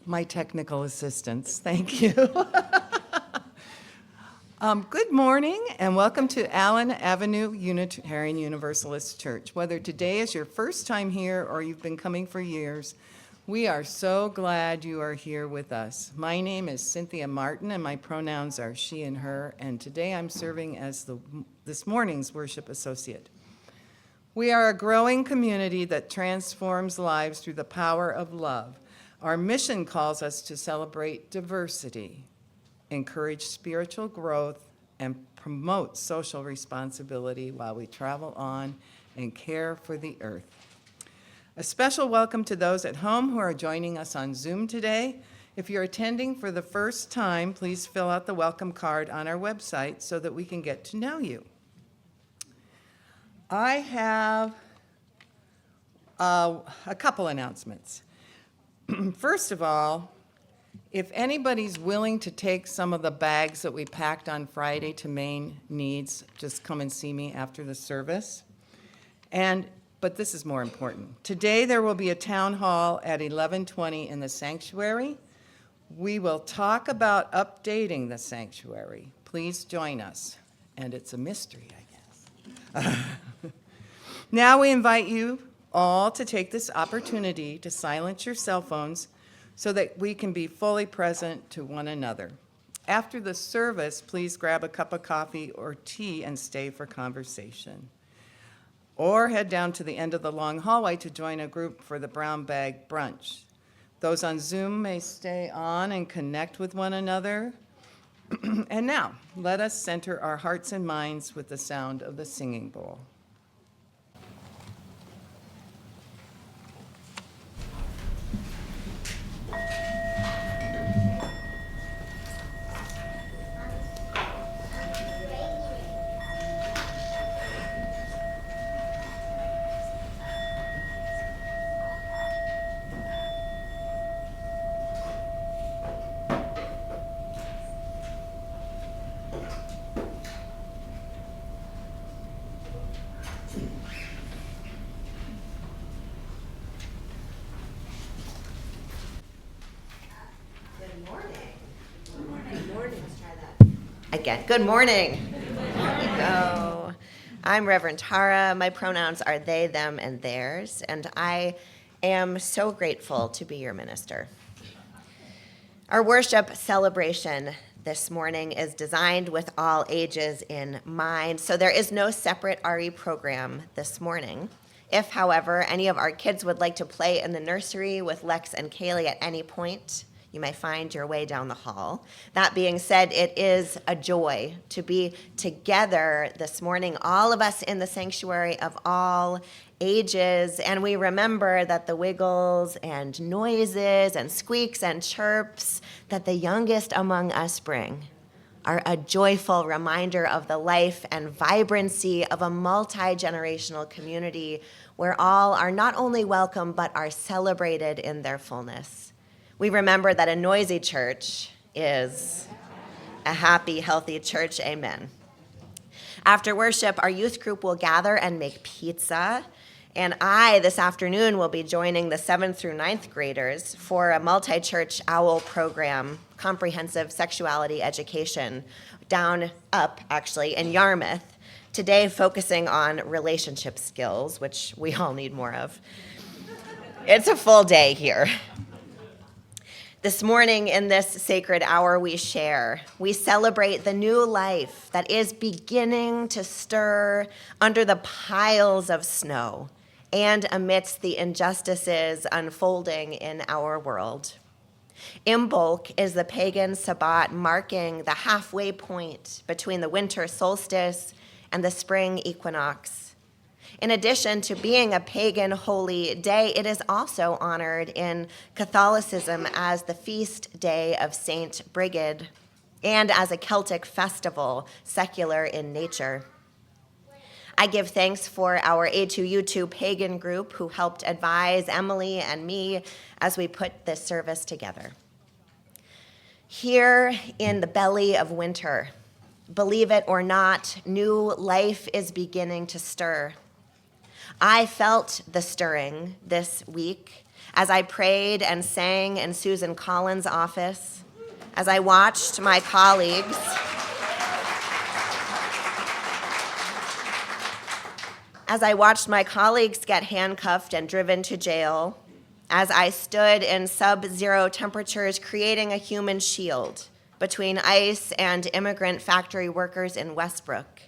my technical assistance. Thank you. Good morning and welcome to Allen Avenue Unitarian Universalist Church. Whether today is your first time here or you've been coming for years, we are so glad you are here with us. My name is Cynthia Martin and my pronouns are she and her, and today I'm serving as this morning's worship associate. We are a growing community that transforms lives through the power of love. Our mission calls us to celebrate diversity, encourage spiritual growth, and promote social responsibility while we travel on and care for the earth. A special welcome to those at home who are joining us on Zoom today. If you're attending for the first time, please fill out the welcome card on our website so that we can get to know you. I have a couple announcements. First of all, if anybody's willing to take some of the bags that we packed on Friday to Main Needs, just come and see me after the service. But this is more important. Today there will be a town hall at 11:20 in the sanctuary. We will talk about updating the sanctuary. Please join us. And it's a mystery, I guess. Now we invite you all to take this opportunity to silence your cell phones so that we can be fully present to one another. After the service, please grab a cup of coffee or tea and stay for conversation. Or head down to the end of the long hallway to join a group for the brown bag brunch. Those on Zoom may stay on and connect with one another. And now, let us center our hearts and minds with the sound of the singing bowl. Good morning. There we go. I'm Reverend Tara. My pronouns are they, them, and theirs, and I am so grateful to be your minister. Our worship celebration this morning is designed with all ages in mind, so there is no separate RE program this morning. If, however, any of our kids would like to play in the nursery with Lex and Kaylee at any point, you may find your way down the hall. That being said, it is a joy to be together this morning, all of us in the sanctuary of all ages, and we remember that the wiggles and noises and squeaks and chirps that the youngest among us bring are a joyful reminder of the life and vibrancy of a multi-generational community where all are not only welcome but are celebrated in their fullness. We remember that a noisy church is a happy, healthy church. Amen. After worship, our youth group will gather and make pizza. And I, this afternoon, will be joining the 7th through 9th graders for a multi-church OWL program, comprehensive sexuality education, actually, in Yarmouth. Today, focusing on relationship skills, which we all need more of. It's a full day here. This morning, in this sacred hour, we celebrate the new life that is beginning to stir under the piles of snow and amidst the injustices unfolding in our world. Imbolc is the pagan Sabbat marking the halfway point between the winter solstice and the spring equinox. In addition to being a pagan holy day, it is also honored in Catholicism as the feast day of Saint Brigid and as a Celtic festival, secular in nature. I give thanks for our A2U2 pagan group who helped advise Emily and me as we put this service together. Here in the belly of winter, believe it or not, new life is beginning to stir. I felt the stirring this week as I prayed and sang in Susan Collins' office, as I watched my colleagues get handcuffed and driven to jail, as I stood in sub-zero temperatures creating a human shield between ICE and immigrant factory workers in Westbrook.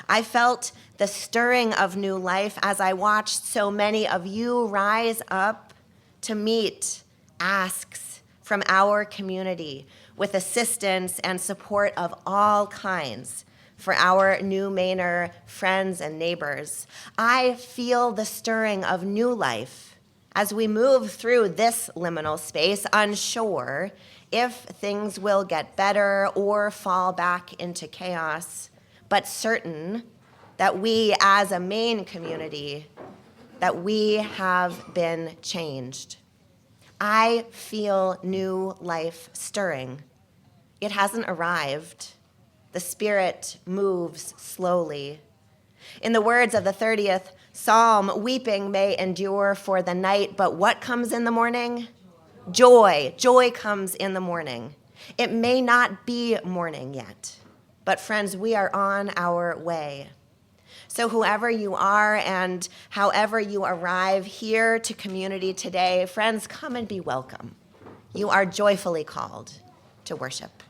I felt the stirring of new life as I watched so many of you rise up to meet asks from our community with assistance and support of all kinds for our new Mainer friends and neighbors. I feel the stirring of new life as we move through this liminal space, unsure if things will get better or fall back into chaos, but certain that we as a Maine community, that we have been changed. I feel new life stirring. It hasn't arrived. The Spirit moves slowly. In the words of the 30th Psalm, weeping may endure for the night, but what comes in the morning? Joy. Joy comes in the morning. It may not be morning yet, but friends, we are on our way. So whoever you are and however you arrive here to community today, friends, come and be welcome. You are joyfully called to worship.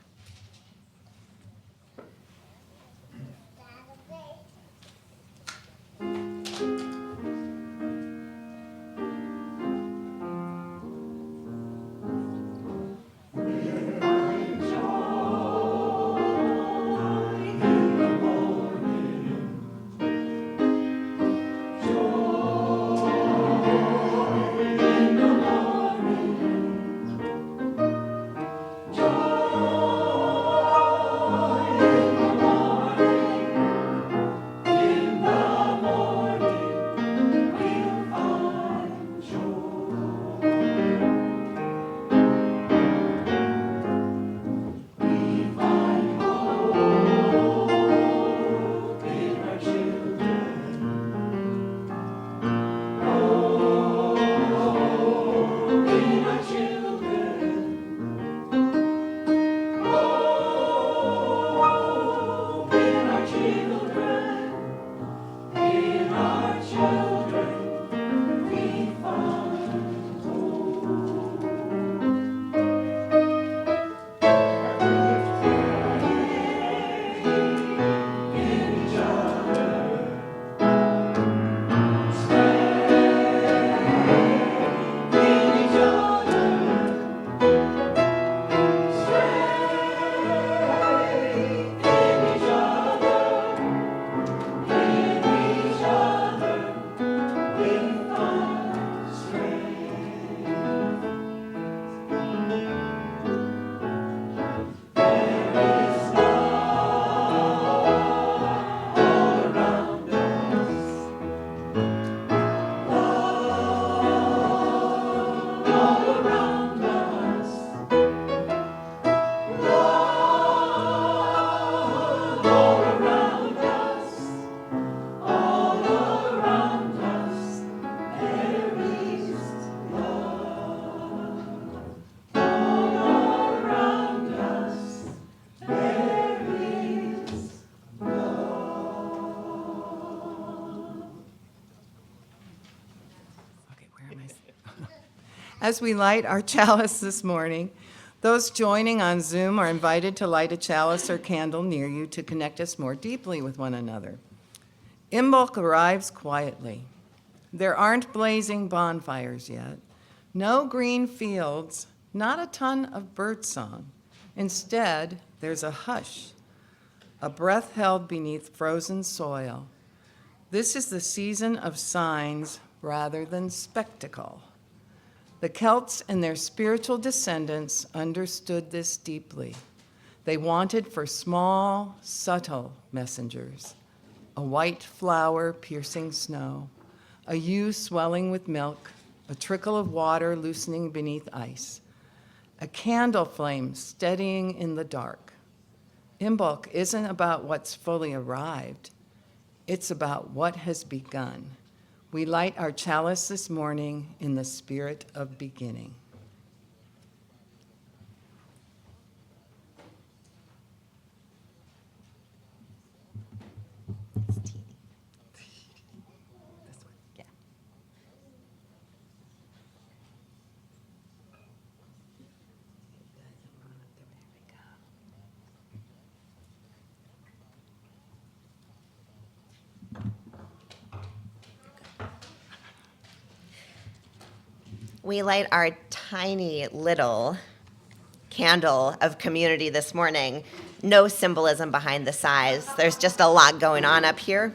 As we light our chalice this morning, those joining on Zoom are invited to light a chalice or candle near you to connect us more deeply with one another. Imbolc arrives quietly. There aren't blazing bonfires yet, no green fields, not a ton of birdsong. Instead, there's a hush, a breath held beneath frozen soil. This is the season of signs rather than spectacle. The Celts and their spiritual descendants understood this deeply. They wanted for small, subtle messengers, a white flower piercing snow, a ewe swelling with milk, a trickle of water loosening beneath ice, a candle flame steadying in the dark. Imbolc isn't about what's fully arrived. It's about what has begun. We light our chalice this morning in the spirit of beginning. We light our tiny little candle of community this morning. No symbolism behind the size. There's just a lot going on up here.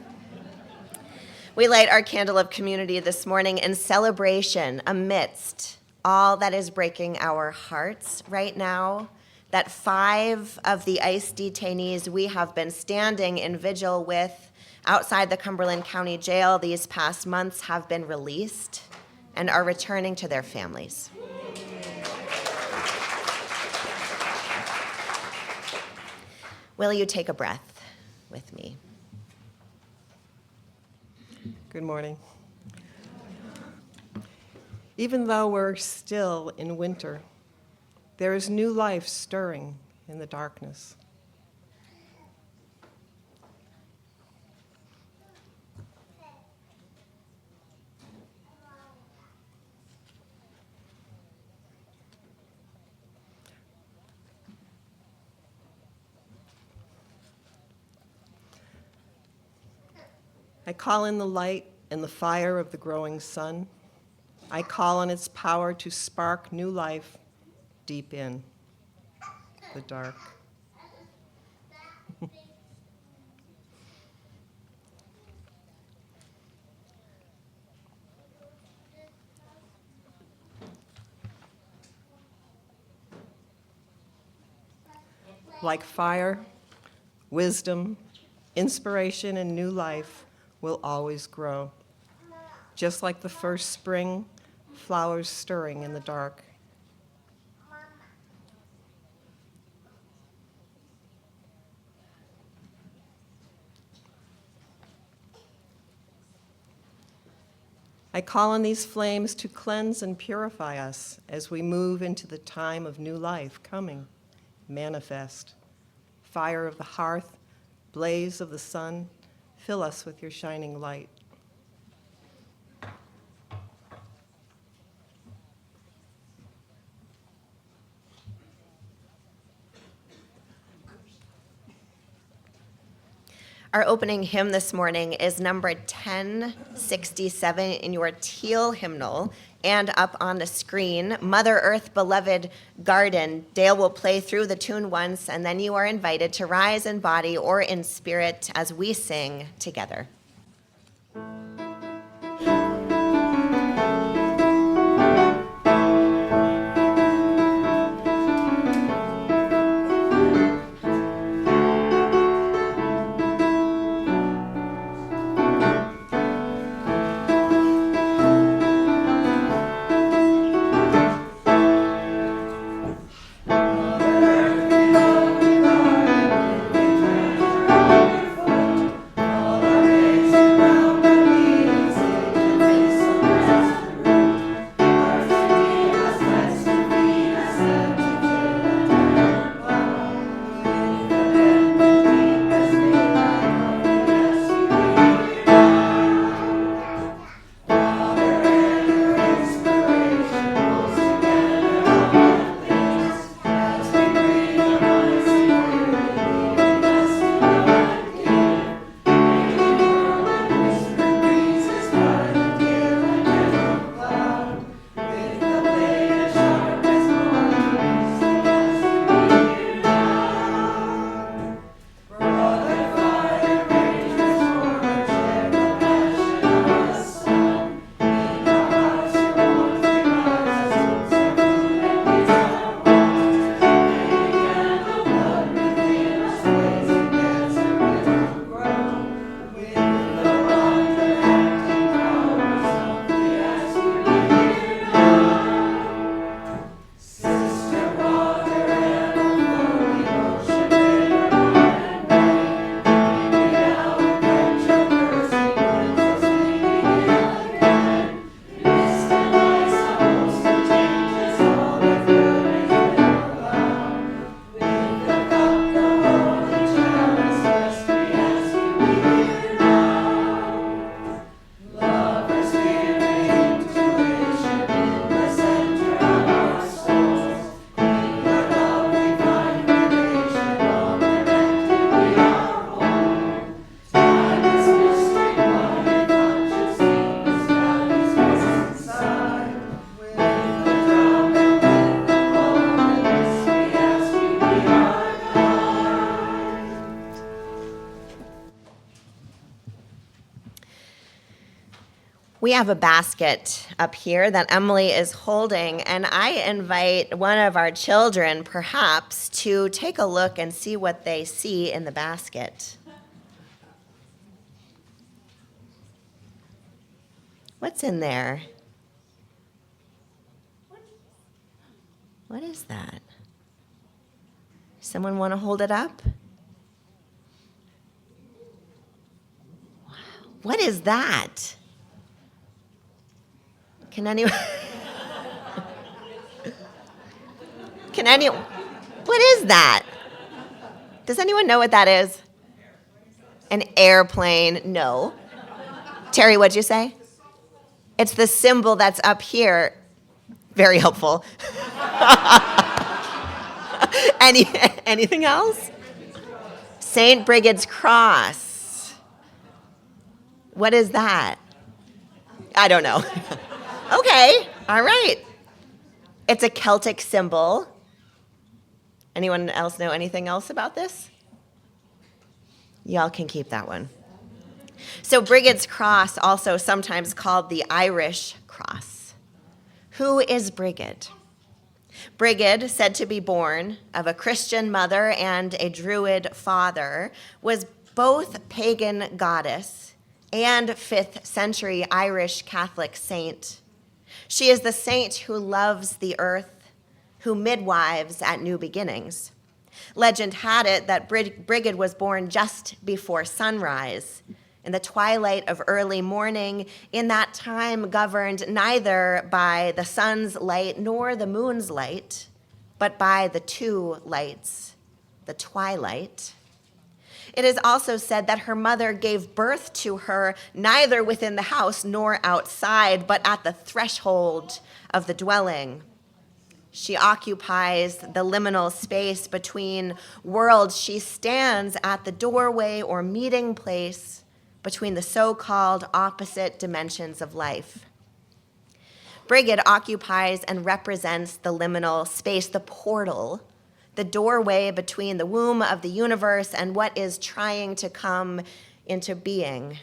We light our candle of community this morning in celebration amidst all that is breaking our hearts right now, that 5 of the ICE detainees we have been standing in vigil with outside the Cumberland County Jail these past months have been released and are returning to their families. Will you take a breath with me? Good morning. Even though we're still in winter, there is new life stirring in the darkness. I call in the light and the fire of the growing sun. I call on its power to spark new life deep in the dark. Like fire, wisdom, inspiration, and new life will always grow. Just like the first spring, flowers stirring in the dark. I call on these flames to cleanse and purify us as we move into the time of new life coming. Manifest. Fire of the hearth, blaze of the sun, fill us with your shining light. Our opening hymn this morning is number 1067 in your teal hymnal and up on the screen, Mother Earth, Beloved Garden. Dale will play through the tune once, and then you are invited to rise in body or in spirit as we sing together. Amen. We have a basket up here that Emily is holding, and I invite one of our children, perhaps, to take a look and see what they see in the basket. What's in there? What is that? Someone want to hold it up? Wow. What is that? Can anyone? What is that? Does anyone know what that is? An airplane? No. Terry, what'd you say? It's the symbol that's up here. Very helpful. Anything else? St. Brigid's Cross. What is that? I don't know. Okay, all right. It's a Celtic symbol. Anyone else know anything else about this? Y'all can keep that one. So Brigid's Cross, also sometimes called the Irish Cross. Who is Brigid? Brigid, said to be born of a Christian mother and a Druid father, was both pagan goddess and 5th century Irish Catholic saint. She is the saint who loves the earth, who midwives at new beginnings. Legend had it that Brigid was born just before sunrise, in the twilight of early morning, in that time governed neither by the sun's light nor the moon's light, but by the two lights, the twilight. It is also said that her mother gave birth to her neither within the house nor outside, but at the threshold of the dwelling. She occupies the liminal space between worlds. She stands at the doorway or meeting place between the so-called opposite dimensions of life. Brigid occupies and represents the liminal space, the portal, the doorway between the womb of the universe and what is trying to come into being.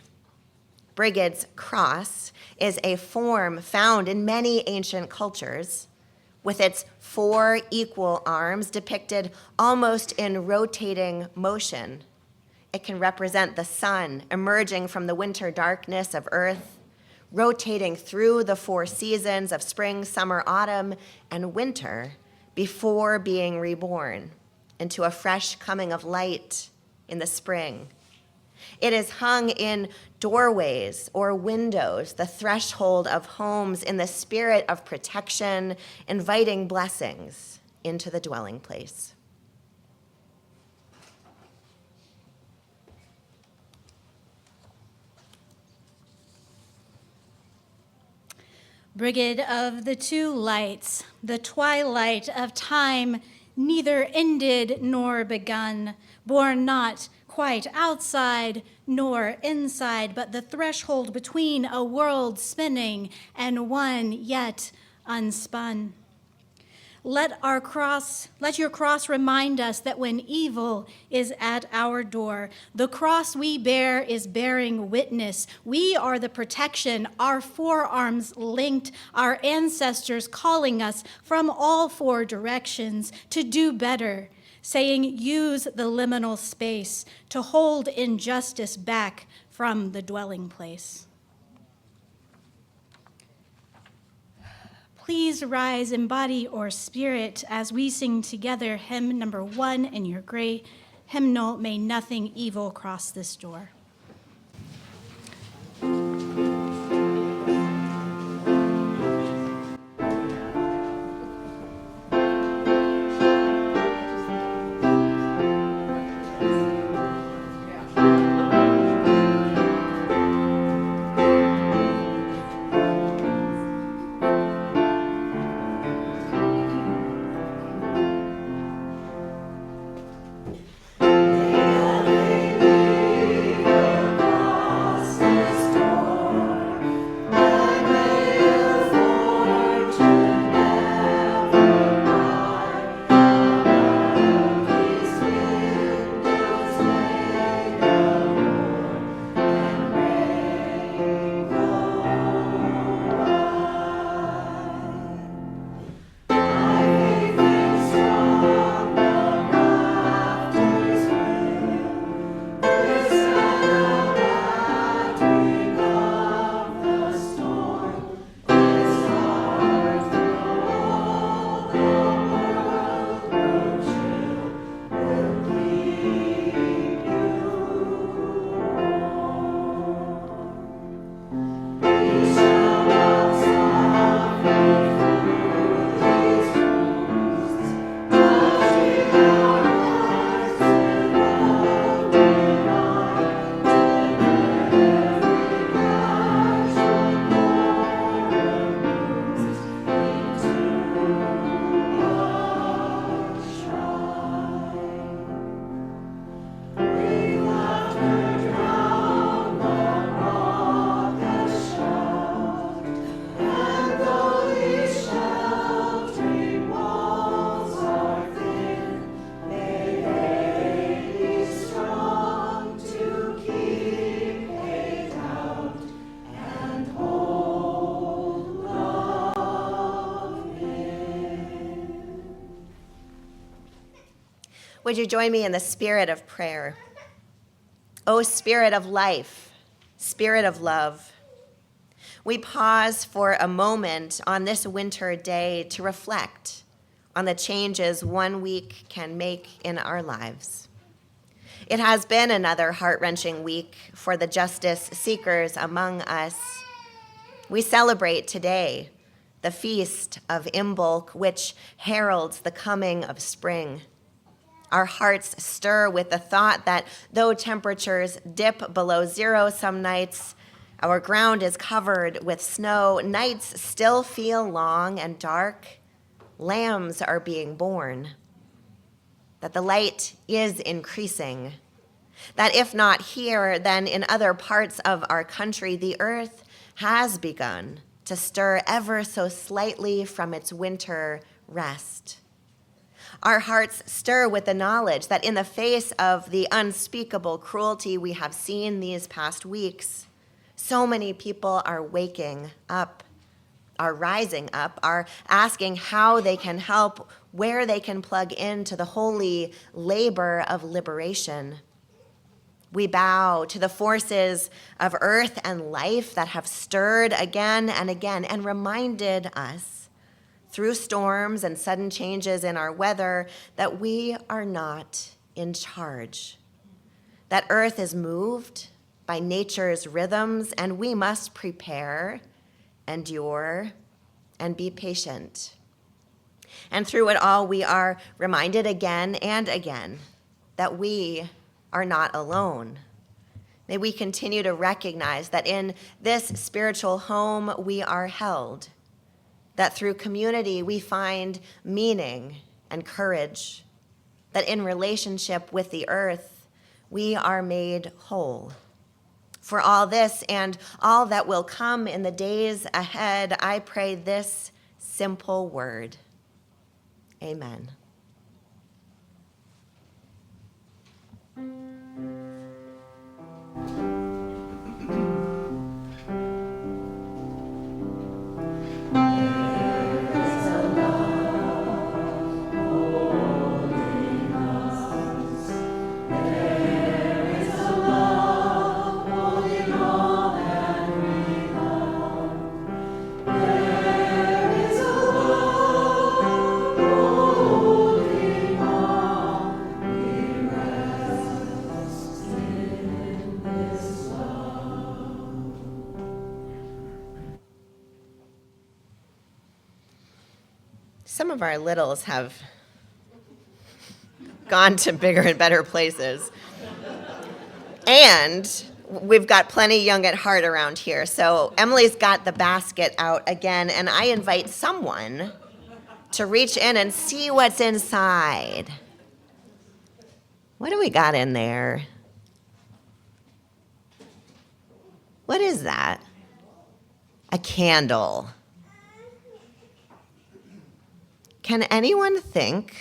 Brigid's cross is a form found in many ancient cultures, with its 4 equal arms depicted almost in rotating motion. It can represent the sun emerging from the winter darkness of earth, rotating through the 4 seasons of spring, summer, autumn, and winter before being reborn into a fresh coming of light in the spring. It is hung in doorways or windows, the threshold of homes, in the spirit of protection, inviting blessings into the dwelling place. Brigid of the two lights, the twilight of time neither ended nor begun, born not quite outside nor inside, but the threshold between a world spinning and one yet unspun. Let your cross remind us that when evil is at our door, the cross we bear is bearing witness. We are the protection, our forearms linked, our ancestors calling us from all 4 directions to do better, saying use the liminal space to hold injustice back from the dwelling place. Please rise in body or spirit as we sing together hymn number 1 in your great hymnal, May Nothing Evil Cross This Door. Would you join me in the spirit of prayer? O Spirit of life, Spirit of love, we pause for a moment on this winter day to reflect on the changes 1 week can make in our lives. It has been another heart-wrenching week for the justice seekers among us. We celebrate today the feast of Imbolc, which heralds the coming of spring. Our hearts stir with the thought that though temperatures dip below zero some nights, our ground is covered with snow, nights still feel long and dark, lambs are being born, that the light is increasing, that if not here, then in other parts of our country, the earth has begun to stir ever so slightly from its winter rest. Our hearts stir with the knowledge that in the face of the unspeakable cruelty we have seen these past weeks, so many people are waking up, are rising up, are asking how they can help, where they can plug into the holy labor of liberation. We bow to the forces of earth and life that have stirred again and again and reminded us through storms and sudden changes in our weather that we are not in charge, that earth is moved by nature's rhythms, and we must prepare, endure, and be patient. And through it all, we are reminded again and again that we are not alone. May we continue to recognize that in this spiritual home we are held, that through community we find meaning and courage, that in relationship with the earth we are made whole. For all this and all that will come in the days ahead, I pray this simple word. Amen. Some of our littles have gone to bigger and better places. And we've got plenty young at heart around here. So Emily's got the basket out again, and I invite someone to reach in and see what's inside. What do we got in there? What is that? A candle. Can anyone think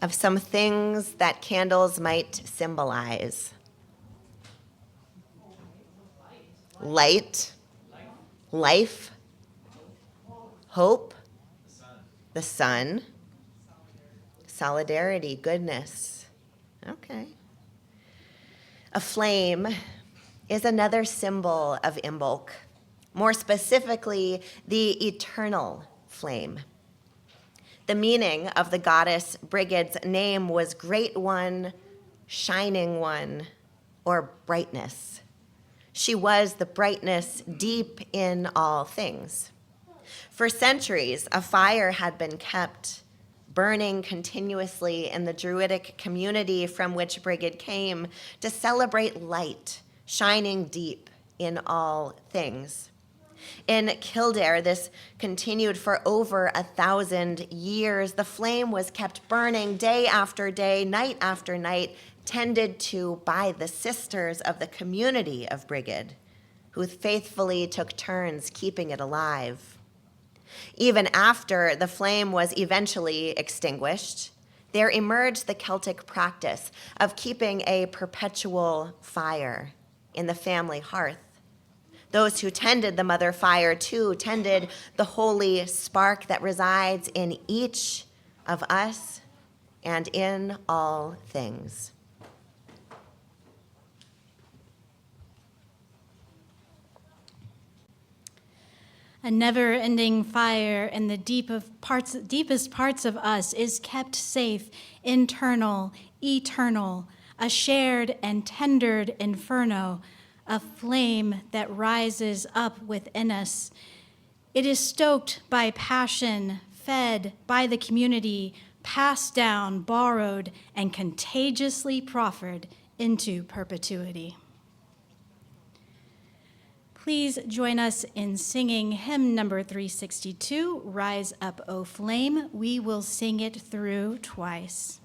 of some things that candles might symbolize? Light, life, hope, the sun, solidarity, goodness. Okay. A flame is another symbol of Imbolc, more specifically, the eternal flame. The meaning of the goddess Brigid's name was Great One, Shining One, or brightness. She was the brightness deep in all things. For centuries, a fire had been kept burning continuously in the Druidic community from which Brigid came to celebrate light, shining deep in all things. In Kildare, this continued for over 1,000 years. The flame was kept burning day after day, night after night, tended to by the sisters of the community of Brigid, who faithfully took turns keeping it alive. Even after the flame was eventually extinguished, there emerged the Celtic practice of keeping a perpetual fire in the family hearth. Those who tended the mother fire, too, tended the holy spark that resides in each of us and in all things. A never-ending fire in the deepest parts of us is kept safe, internal, eternal, a shared and tendered inferno, a flame that rises up within us. It is stoked by passion, fed by the community, passed down, borrowed, and contagiously proffered into perpetuity. Please join us in singing hymn number 362, Rise Up, O Flame. We will sing it through twice.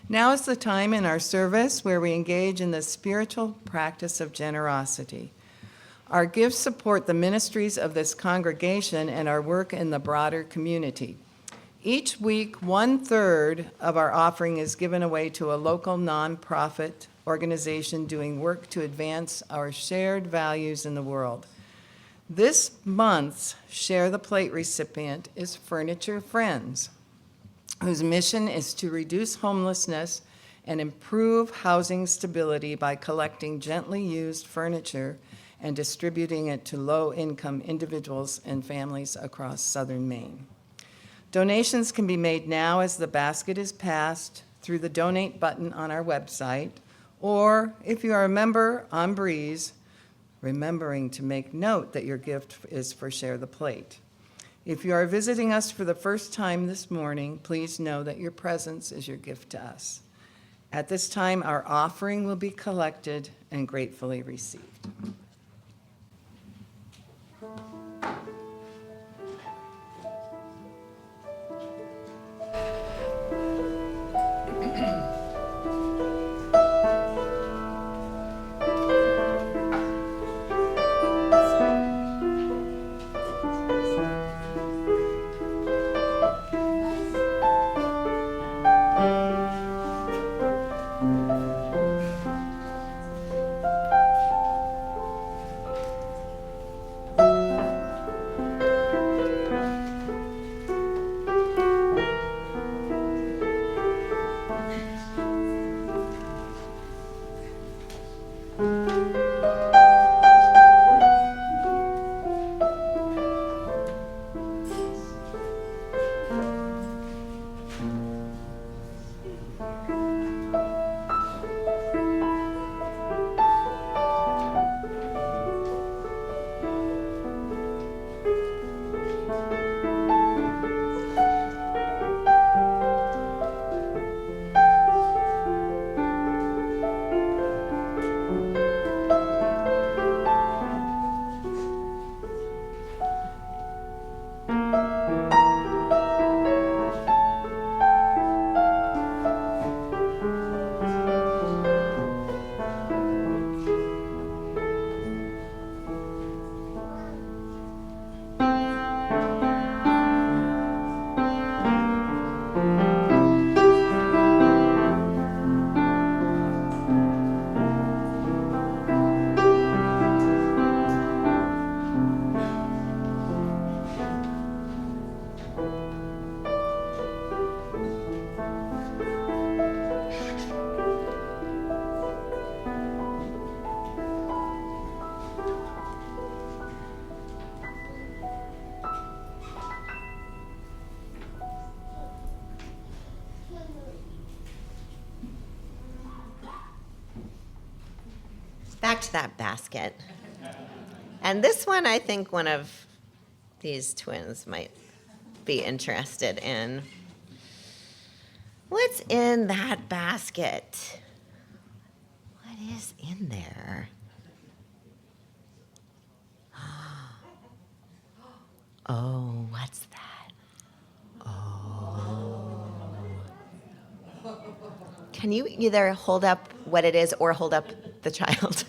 Now is the time in our service where we engage in the spiritual practice of generosity. Our gifts support the ministries of this congregation and our work in the broader community. Each week, 1/3 of our offering is given away to a local nonprofit organization doing work to advance our shared values in the world. This month's Share the Plate recipient is Furniture Friends, whose mission is to reduce homelessness and improve housing stability by collecting gently used furniture and distributing it to low-income individuals and families across southern Maine. Donations can be made now as the basket is passed through the donate button on our website, or if you are a member on Breeze, remembering to make note that your gift is for Share the Plate. If you are visiting us for the first time this morning, please know that your presence is your gift to us. At this time, our offering will be collected and gratefully received. Back to that basket. And this one, I think one of these twins might be interested in. What's in that basket? What is in there? Oh, what's that? Oh. Can you either hold up what it is or hold up the child?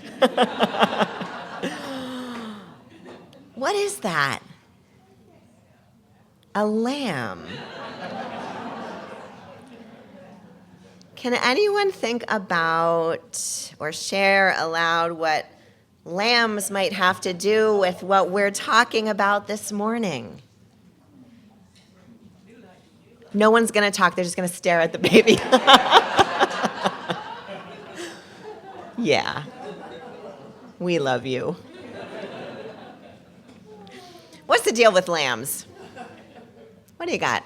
What is that? A lamb. Can anyone think about or share aloud what lambs might have to do with what we're talking about this morning? No one's going to talk. They're just going to stare at the baby. Yeah. We love you. What's the deal with lambs? What do you got?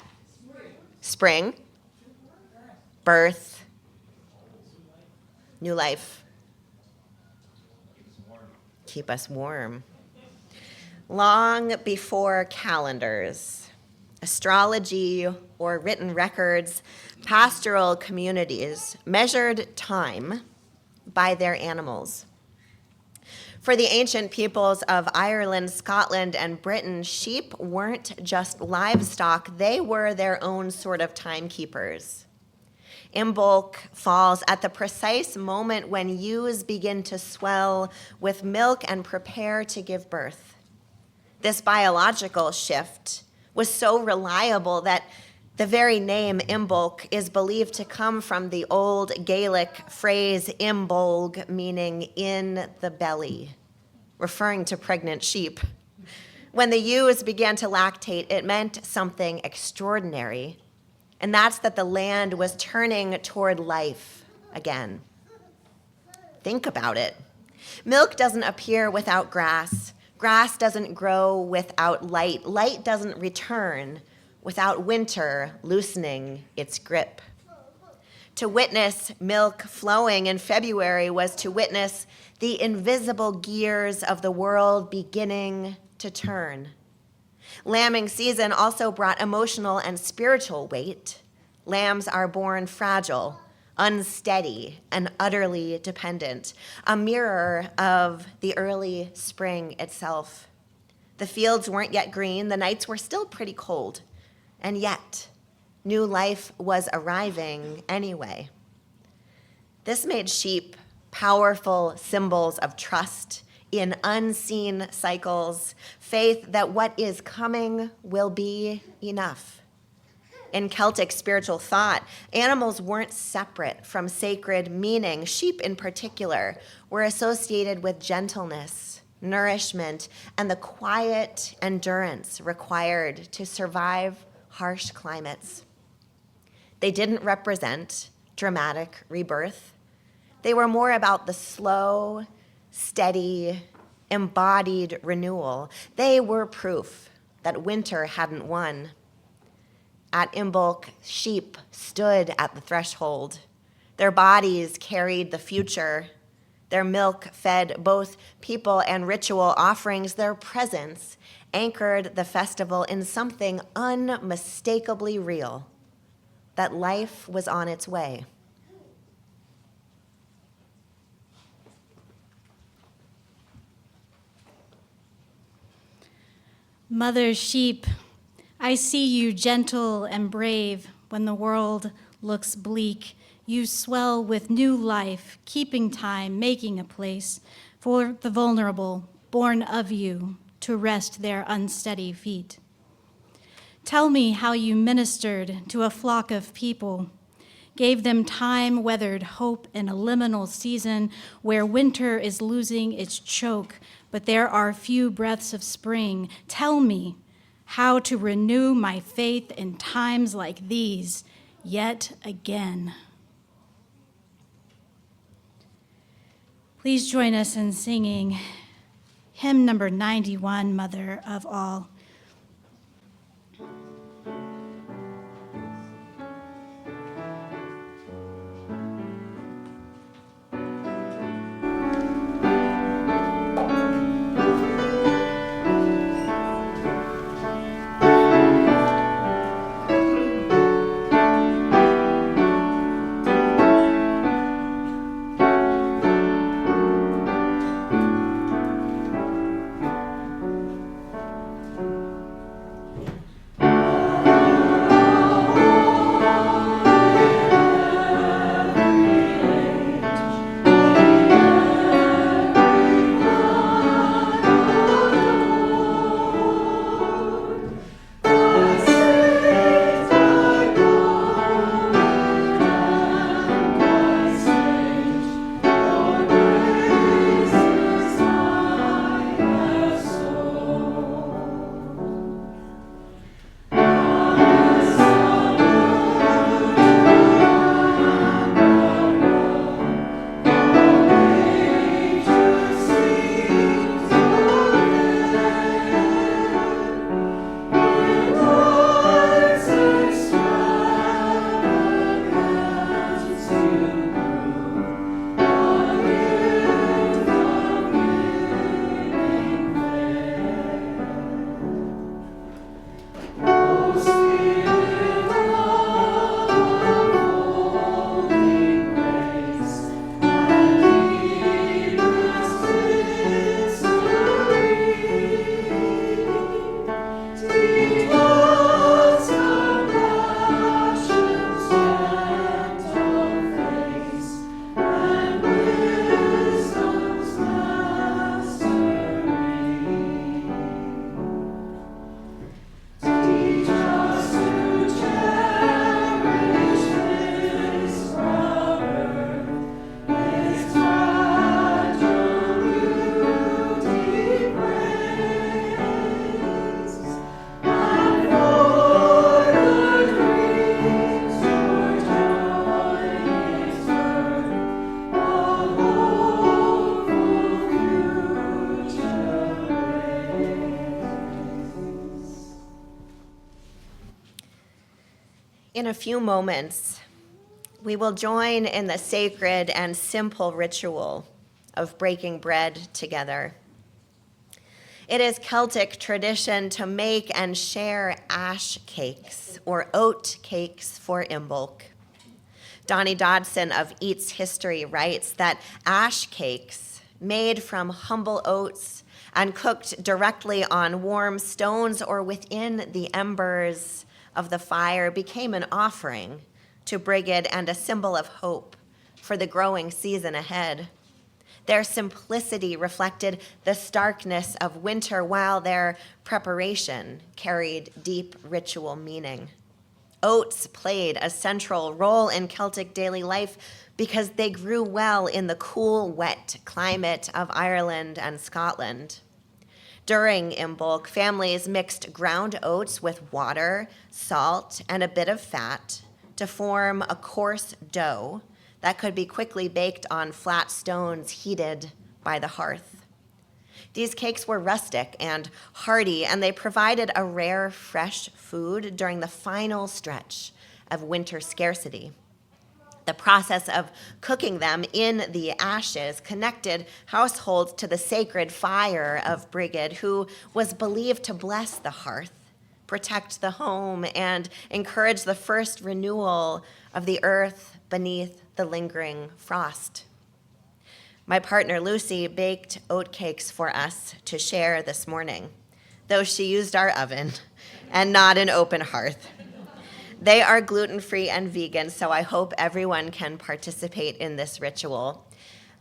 Spring. Birth. New life. Keep us warm. Long before calendars, astrology, or written records, pastoral communities measured time by their animals. For the ancient peoples of Ireland, Scotland, and Britain, sheep weren't just livestock, they were their own sort of timekeepers. Imbolc falls at the precise moment when ewes begin to swell with milk and prepare to give birth. This biological shift was so reliable that the very name Imbolc is believed to come from the old Gaelic phrase imbolg, meaning in the belly, referring to pregnant sheep. When the ewes began to lactate, it meant something extraordinary, and that's that the land was turning toward life again. Think about it. Milk doesn't appear without grass. Grass doesn't grow without light. Light doesn't return without winter loosening its grip. To witness milk flowing in February was to witness the invisible gears of the world beginning to turn. Lambing season also brought emotional and spiritual weight. Lambs are born fragile, unsteady, and utterly dependent, a mirror of the early spring itself. The fields weren't yet green, the nights were still pretty cold, and yet new life was arriving anyway. This made sheep powerful symbols of trust in unseen cycles, faith that what is coming will be enough. In Celtic spiritual thought, animals weren't separate from sacred meaning. Sheep, in particular, were associated with gentleness, nourishment, and the quiet endurance required to survive harsh climates. They didn't represent dramatic rebirth. They were more about the slow, steady, embodied renewal. They were proof that winter hadn't won. At Imbolc, sheep stood at the threshold. Their bodies carried the future. Their milk fed both people and ritual offerings. Their presence anchored the festival in something unmistakably real, that life was on its way. Mother sheep, I see you gentle and brave when the world looks bleak. You swell with new life, keeping time, making a place for the vulnerable, born of you, to rest their unsteady feet. Tell me how you ministered to a flock of people, gave them time-weathered hope in a liminal season where winter is losing its choke, but there are few breaths of spring. Tell me how to renew my faith in times like these yet again. Please join us in singing hymn number 91, Mother of All. In a few moments, we will join in the sacred and simple ritual of breaking bread together. It is Celtic tradition to make and share ash cakes, or oat cakes for Imbolc. Donnie Dodson of Eats History writes that ash cakes, made from humble oats and cooked directly on warm stones or within the embers of the fire, became an offering to Brigid and a symbol of hope for the growing season ahead. Their simplicity reflected the starkness of winter, while their preparation carried deep ritual meaning. Oats played a central role in Celtic daily life because they grew well in the cool, wet climate of Ireland and Scotland. During Imbolc, families mixed ground oats with water, salt, and a bit of fat to form a coarse dough that could be quickly baked on flat stones heated by the hearth. These cakes were rustic and hearty, and they provided a rare, fresh food during the final stretch of winter scarcity. The process of cooking them in the ashes connected households to the sacred fire of Brigid, who was believed to bless the hearth, protect the home, and encourage the first renewal of the earth beneath the lingering frost. My partner Lucy baked oat cakes for us to share this morning, though she used our oven and not an open hearth. They are gluten-free and vegan, so I hope everyone can participate in this ritual.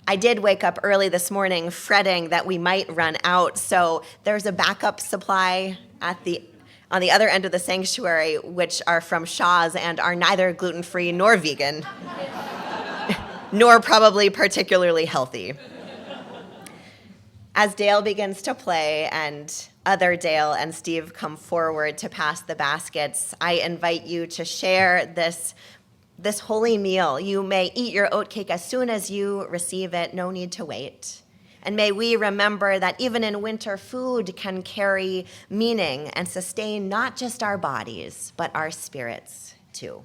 I did wake up early this morning fretting that we might run out, so there's a backup supply on the other end of the sanctuary, which are from Shaw's and are neither gluten-free nor vegan, nor probably particularly healthy. As Dale begins to play and other Dale and Steve come forward to pass the baskets, I invite you to share this holy meal. You may eat your oatcake as soon as you receive it, no need to wait. And may we remember that even in winter, food can carry meaning and sustain not just our bodies, but our spirits too.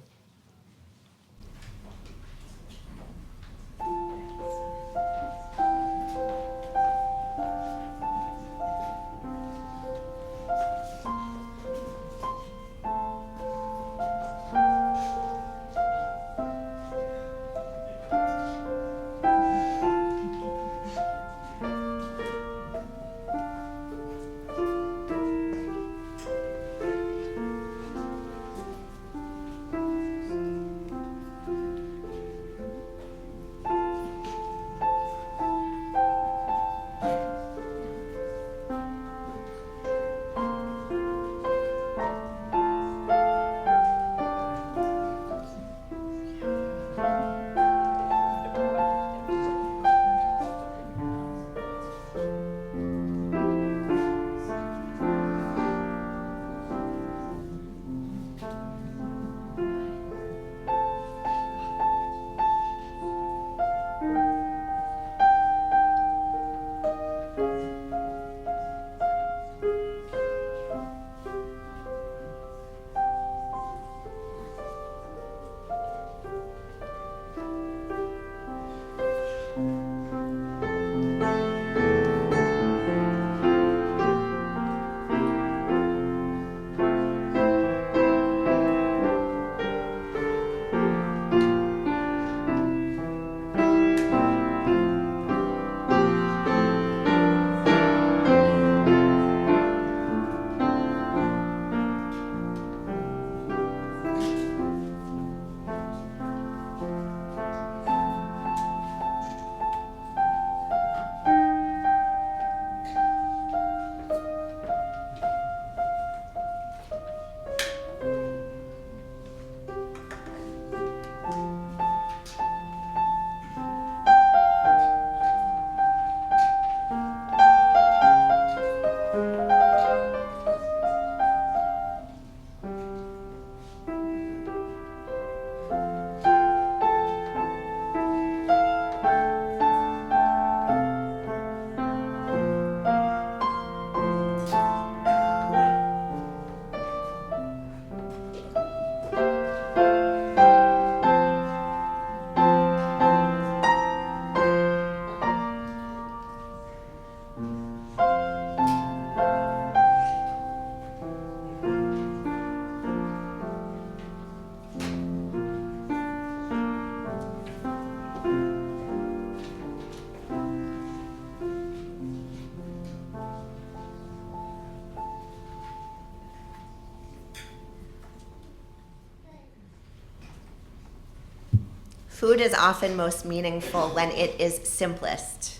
Food is often most meaningful when it is simplest.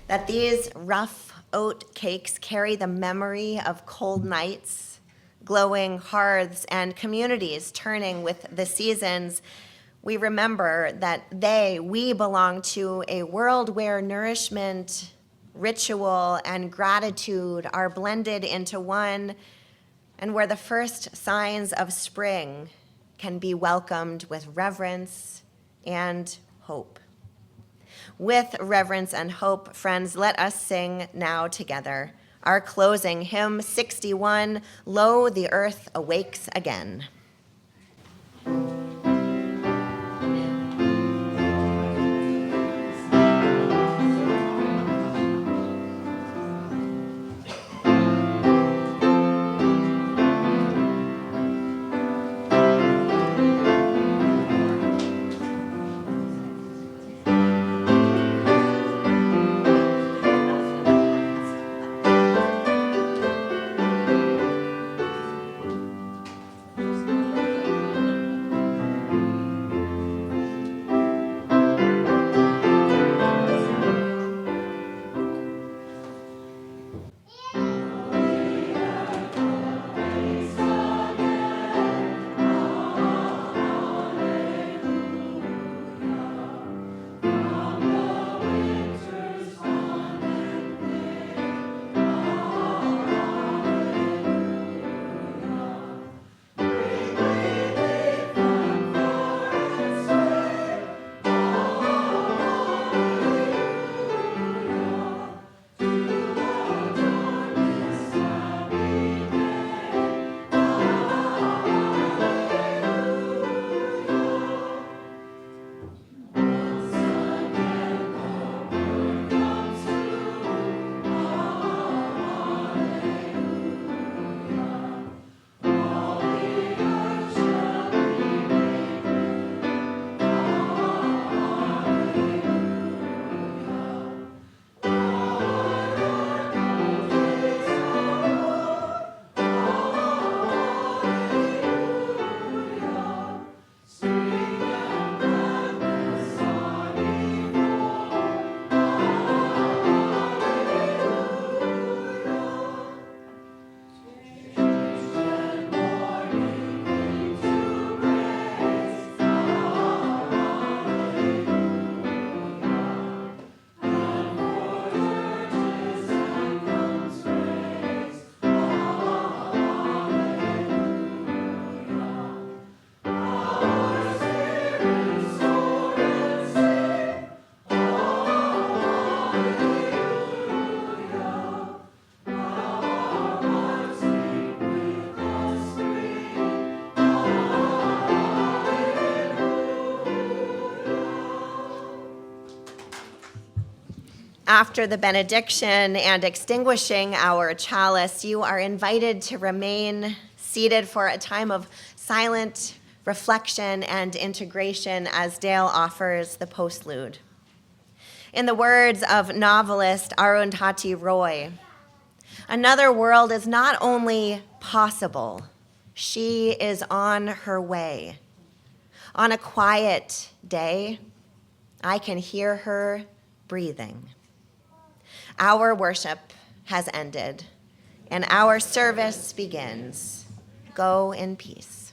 That these rough oat cakes carry the memory of cold nights, glowing hearths, and communities turning with the seasons, we remember that we belong to a world where nourishment, ritual, and gratitude are blended into one, and where the first signs of spring can be welcomed with reverence and hope. With reverence and hope, friends, let us sing now together our closing hymn 61, Lo, the Earth Awakes Again. After the benediction and extinguishing our chalice, you are invited to remain seated for a time of silent reflection and integration as Dale offers the postlude. In the words of novelist Arundhati Roy, another world is not only possible, she is on her way. On a quiet day, I can hear her breathing. Our worship has ended, and our service begins. Go in peace.